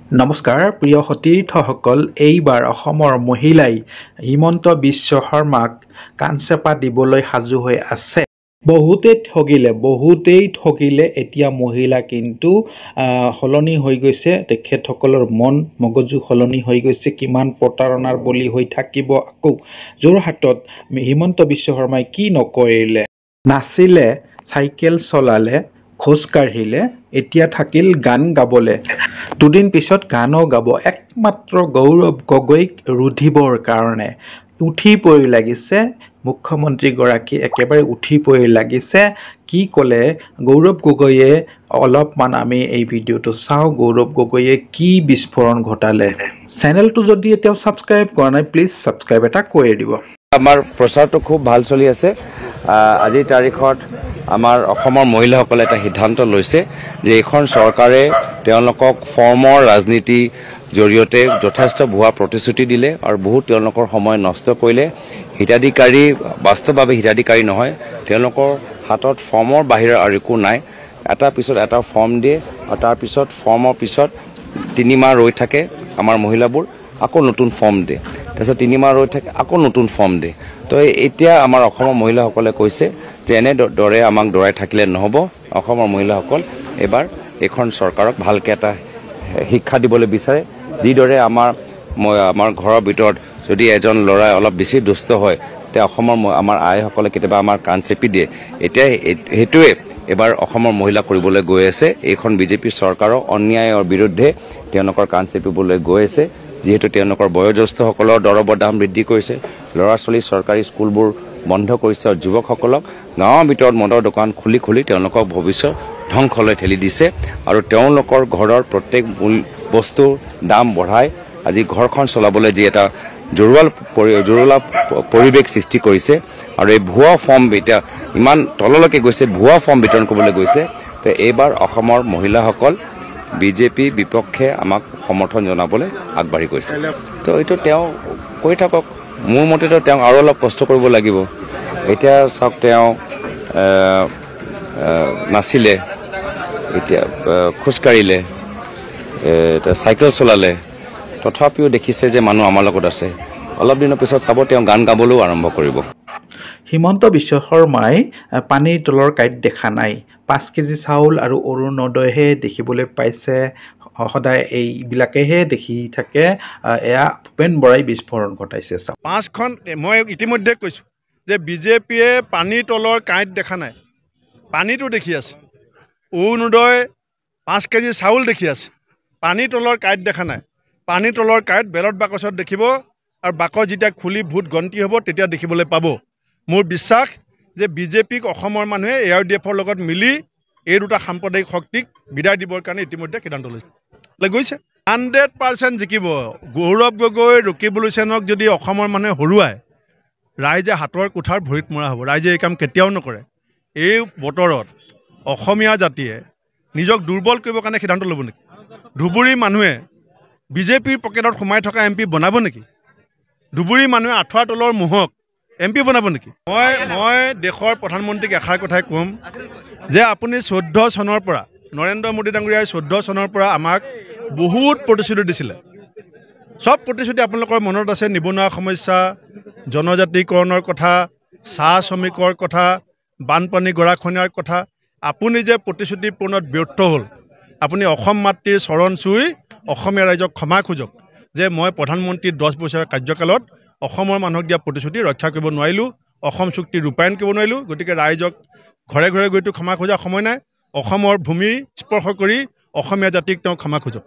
নমস্কাৰ প্ৰিয় সতীৰ্থসকল, এইবাৰ অসমৰ মহিলাই হিমন্ত বিশ্ব শৰ্মাক কাণচেপা দিবলৈ সাজু হৈ আছে। বহুতেই ঠগিলে এতিয়া মহিলা কিন্তু সলনি হৈ গৈছে। তেখেতসকলৰ মন মগজু সলনি হৈ গৈছে। কিমান প্ৰতাৰণাৰ বলি হৈ থাকিব আকৌ। যোৰহাটত হিমন্ত বিশ্ব শৰ্মাই কি নকৰিলে, নাচিলে, চাইকেল চলালে, খোজ কাঢ়িলে, এতিয়া থাকিল গান গাবলে। দুদিন পিছত গানো গাব। একমাত্ৰ গৌৰৱ গগৈক ৰুধিবৰ কাৰণে উঠি পৰি লাগিছে মুখ্যমন্ত্ৰীগৰাকী, একেবাৰে উঠি পৰি লাগিছে। কি ক'লে গৌৰৱ গগৈয়ে, অলপমান আমি এই ভিডিঅ'টো চাওঁ। গৌৰৱ গগৈয়ে কি বিস্ফোৰণ ঘটালে। চেনেলটো যদি এতিয়াও ছাবস্ক্ৰাইব কৰা নাই, প্লিজ ছাবস্ক্ৰাইব এটা কৰি দিব। আমাৰ প্ৰচাৰটো খুব ভাল চলি আছে। আজিৰ তাৰিখত আমাৰ অসমৰ মহিলাসকলে এটা সিদ্ধান্ত লৈছে যে এইখন চৰকাৰে তেওঁলোকক ফৰ্মৰ ৰাজনীতি জৰিয়তে যথেষ্ট ভুৱা প্ৰতিশ্ৰুতি দিলে আৰু বহুত তেওঁলোকৰ সময় নষ্ট কৰিলে। হিতাধিকাৰী বাস্তৱভাৱে হিতাধিকাৰী নহয়, তেওঁলোকৰ হাতত ফৰ্মৰ বাহিৰে আৰু একো নাই। এটা পিছত এটা ফৰ্ম দিয়ে আৰু তাৰপিছত ফৰ্মৰ পিছত 3 মাহ ৰৈ থাকে আমাৰ মহিলাবোৰ, আকৌ নতুন ফৰ্ম দিয়ে, তাৰপিছত 3 মাহ ৰৈ থাকে, আকৌ নতুন ফৰ্ম দিয়ে। তো এতিয়া আমাৰ অসমৰ মহিলাসকলে কৈছে যে এনেদৰে আমাক দৰাই থাকিলে নহ'ব। অসমৰ মহিলাসকল এইবাৰ এইখন চৰকাৰক ভালকৈ এটা শিক্ষা দিবলৈ বিচাৰে। যিদৰে আমাৰ ঘৰৰ ভিতৰত যদি এজন ল'ৰাই অলপ বেছি দুষ্ট হয়, তেতিয়া আমাৰ আইসকলে কেতিয়াবা আমাৰ কাণ চেপি দিয়ে। এতিয়া সেইটোৱে এবাৰ অসমৰ মহিলা কৰিবলৈ গৈ আছে। এইখন বিজেপি চৰকাৰৰ অন্যায়ৰ বিৰুদ্ধে তেওঁলোকৰ কাণ চেপিবলৈ গৈ আছে। যিহেতু তেওঁলোকৰ বয়োজ্যেষ্ঠসকলৰ দৰৱৰ দাম বৃদ্ধি কৰিছে, ল'ৰা ছোৱালী চৰকাৰী স্কুলবোৰ বন্ধ কৰিছে আৰু যুৱকসকলক গাঁৱৰ ভিতৰত মদৰ দোকান খুলি তেওঁলোকক ভৱিষ্যত ধ্বংসলৈ ঠেলি দিছে আৰু তেওঁলোকৰ ঘৰৰ প্ৰত্যেক বস্তুৰ দাম বঢ়াই আজি ঘৰখন চলাবলৈ যি এটা জৰুলা পৰিৱেশ সৃষ্টি কৰিছে। আৰু এই ভুৱা ফৰ্ম এতিয়া ইমান তললৈকে গৈছে, ভুৱা ফৰ্ম বিতৰণ কৰিবলৈ গৈছে। তো এইবাৰ অসমৰ মহিলাসকল বিজেপি বিপক্ষে আমাক সমৰ্থন জনাবলৈ আগবাঢ়ি গৈছে। তো এইটো তেওঁ কৈ থাকক। মোৰ মতেতো তেওঁ আৰু অলপ কষ্ট কৰিব লাগিব। এতিয়া চাওক, তেওঁ নাচিলে, এতিয়া খোজকাঢ়িলে, চাইকেল চলালে, তথাপিও দেখিছে যে মানুহ আমাৰ লগত আছে। অলপ দিনৰ পিছত চাব তেওঁ গান গাবলৈও আৰম্ভ কৰিব। হিমন্ত বিশ্ব শৰ্মাই পানীৰ তলৰ কাঁইট দেখা নাই। 5 কেজি চাউল আৰু অৰুণোদয়হে দেখিবলৈ পাইছে। সদায় এইবিলাকেহে দেখি থাকে। এয়া ভূপেন বৰাই বিস্ফোৰণ ঘটাইছে। 5খন মই ইতিমধ্যে কৈছোঁ যে বিজেপিয়ে পানীৰ তলৰ কাঁইট দেখা নাই, পানীটো দেখি আছে। অৰুণোদয় 5 কেজি চাউল দেখি আছে, পানীৰ তলৰ কাঁইট দেখা নাই। পানীৰ তলৰ কাঁইট বেলট বাকচত দেখিব আৰু বাকচ যেতিয়া খুলি ভোট গন্তি হ'ব তেতিয়া দেখিবলৈ পাব। মোৰ বিশ্বাস যে বিজেপিক অসমৰ মানুহে ARDF-ৰ লগত মিলি এই দুটা সাম্প্ৰদায়িক শক্তিক বিদায় দিবৰ কাৰণে ইতিমধ্যে সিদ্ধান্ত গৈছে। 100% জিকিব। গৌৰৱ গগৈ, ৰকিবুল হুছেইনক যদি অসমৰ মানুহে হৰুৱায়, ৰাইজে হাতৰ কুঠাৰ ভৰিত মৰা হ'ব। ৰাইজে এই কাম কেতিয়াও নকৰে। এই বতৰত অসমীয়া জাতিয়ে নিজক দুৰ্বল কৰিবৰ কাৰণে সিদ্ধান্ত ল'ব নেকি? ধুবুৰী মানুহে বিজেপিৰ পকেটত সোমাই থকা MP বনাব নেকি? ধুবুৰী মানুহে আঁঠুৱাৰ তলৰ মহক MP বনাব নেকি? মই দেশৰ প্ৰধানমন্ত্ৰীক এষাৰ কথাই ক'ম যে আপুনি 14 চনৰ পৰা, নৰেন্দ্ৰ মোদী ডাঙৰীয়াই 14 চনৰ পৰা আমাক বহুত প্ৰতিশ্ৰুতি দিছিলে। চব প্ৰতিশ্ৰুতি আপোনালোকৰ মনত আছে। নিবনুৱা সমস্যা, জনজাতিকৰণৰ কথা, চাহ শ্ৰমিকৰ কথা, বানপানী গৰাখহনীয়াৰ কথা। আপুনি যে প্ৰতিশ্ৰুতি পূৰণত ব্যৰ্থ হ'ল, আপুনি অসম মাতৃৰ চৰণ চুই অসমীয়া ৰাইজক ক্ষমা খোজক যে মই প্ৰধানমন্ত্ৰীৰ 10 বছৰৰ কাৰ্যকালত অসমৰ মানুহক দিয়া প্ৰতিশ্ৰুতি ৰক্ষা কৰিব নোৱাৰিলোঁ, অসম চুক্তি ৰূপায়ণ কৰিব নোৱাৰিলোঁ। গতিকে ৰাইজক ঘৰে ঘৰে গৈতো ক্ষমা খোজা সময় নাই। অসমৰ ভূমি স্পৰ্শ কৰি অসমীয়া জাতিক তেওঁ ক্ষমা খোজক।